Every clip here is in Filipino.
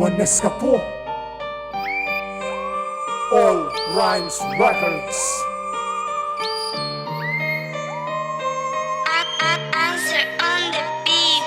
Juan Escapo, All Rhymes Records. Answer on the beat.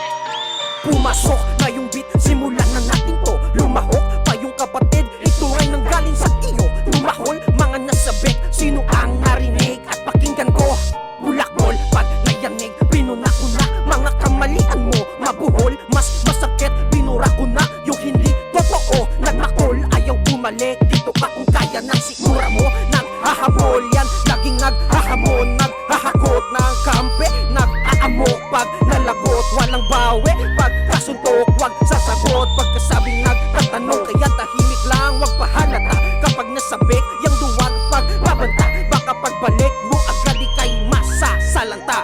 Pumasok na yung beat, simulan na natin to. Lumahok pa yung kapatid, ito ay nanggaling sa iyo. Tumahol, mga nasabik, sino ang narinig at pakinggan ko? Bulakbol, pag nayanig, pinuna ko na mga kamalian mo. Mabuhol, mas masakit, binura ko na yung hindi totoo. Nagmakol, ayaw bumalik, dito ka kung kaya ng sigura mo. Naghahabol yan, laging naghahamon, naghahakot ng kampe, nag-aamok pag nalagot, walang bawi pag kasuntok, wag sasagot pagkasabing nagtatanong, kaya tahimik lang, wag pahalata kapag nasabik yung duwag pag babanta, baka pagbalik mo agad ikay masasalanta.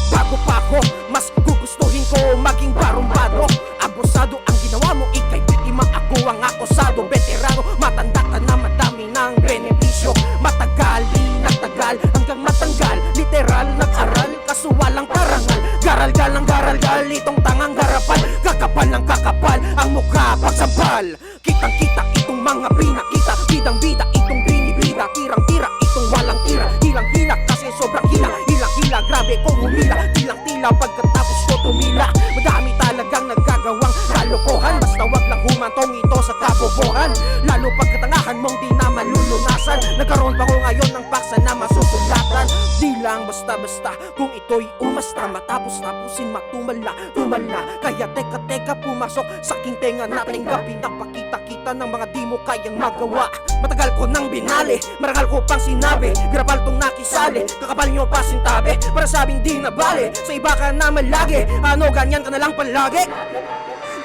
Bago pa ako, mas gugustuhin ko maging barumbado. Abusado ang ginawa mo, ikay biktima, ako ang akusado. Veterano, matanda ka na, madami ng benepisyo. Matagal, di nagtagal, hanggang matanggal. Literal, nag-aral, kaso walang parangal. Garal-gal ng garal-gal, itong tangang garapan. Kakapal ng kakapal, ang mukha pagsampal. Kitang-kita itong mga pinakita, bidang-bida itong binibida. Tirang-tira itong walang tira, hilang-hila kasi sobrang hila. Hilang-hila, grabe kong humila, tilang-tila pagkatapos ko tumila. Madami talagang nagagawang kalokohan, basta wag lang humantong ito sa kabobohan. Lalo pagkatangahan mong di na malulunasan. Nagkaroon pa ko ngayon ng paksa na masusulatan. Di lang basta-basta kung ito'y umasta, matapos tapusin matumala, tumala. Kaya teka-teka pumasok sa aking tenga na tinggapin, napakita-kita ng mga di mo kayang magawa. Matagal ko nang binali, marangal ko pang sinabi, grabal tong nakisali, kakapal nyo pa sintabi, para sabing di na bali, sa iba ka na malagi, ano ganyan ka na lang palagi.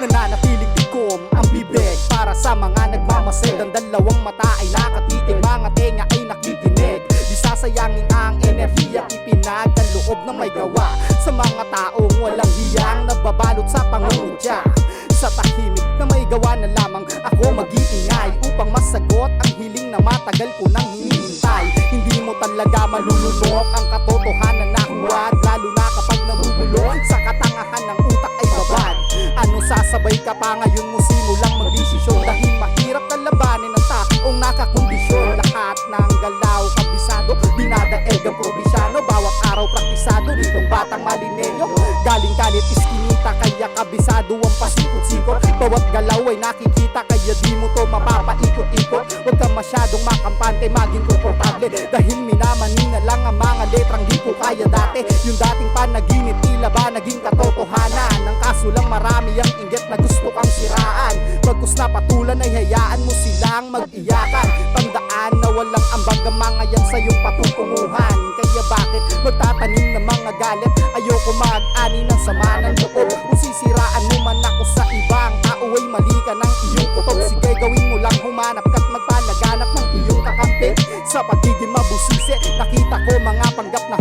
Nananatiling tikom ang bibig para sa mga nagmamasid. Ang dalawang mata ay nakatitig, mga tenga ay nakikinig. Di sasayangin ang enerhiya, ipinag ang loob na may gawa sa mga taong walang hiyang nababalot sa pangungutya. Sa tahimik na may gawa na lamang ako mag-iingay upang masagot ang hiling na matagal ko nang hinihintay. Hindi mo talaga malulunok ang katotohanan na huwad, lalo na kapag nabubulong sa katangahan ng utak ay babad. Ano sasabay ka pa ngayon mo simulang magdesisyon, dahil mahirap na labanin ang taong nakakondisyon. Lahat ng galaw kabisado, dinadaig ang probinsyano, bawat araw praktisado nitong batang malinenyo. Galing kalit iskinita kaya kabisado ang pasikot-sikot, bawat galaw ay nakikita kaya di mo to mapapaikot-ikot. Huwag kang masyadong makampante, maging komportable, dahil minamani na lang ang mga letrang di ko kaya dati. Yung dating panaginip tila ba naging katotohanan, ang kaso lang marami ang inggit na gusto kang siraan. Bagkus na patulan ay hayaan mo silang mag-iyakan. Tandaan na walang ambag ang mga yan sa iyong patutunguhan. Kaya bakit magtatanim ng mga galit? Ayoko mag-ani ng sama ng loob. Kung sisiraan mo man ako sa ibang tao ay mali ka ng iyong kutob. Sige gawin mo lang, humanap ka't magpalaganap ng iyong kakampi. Sa pagiging mabusisi, nakita ko mga panggap na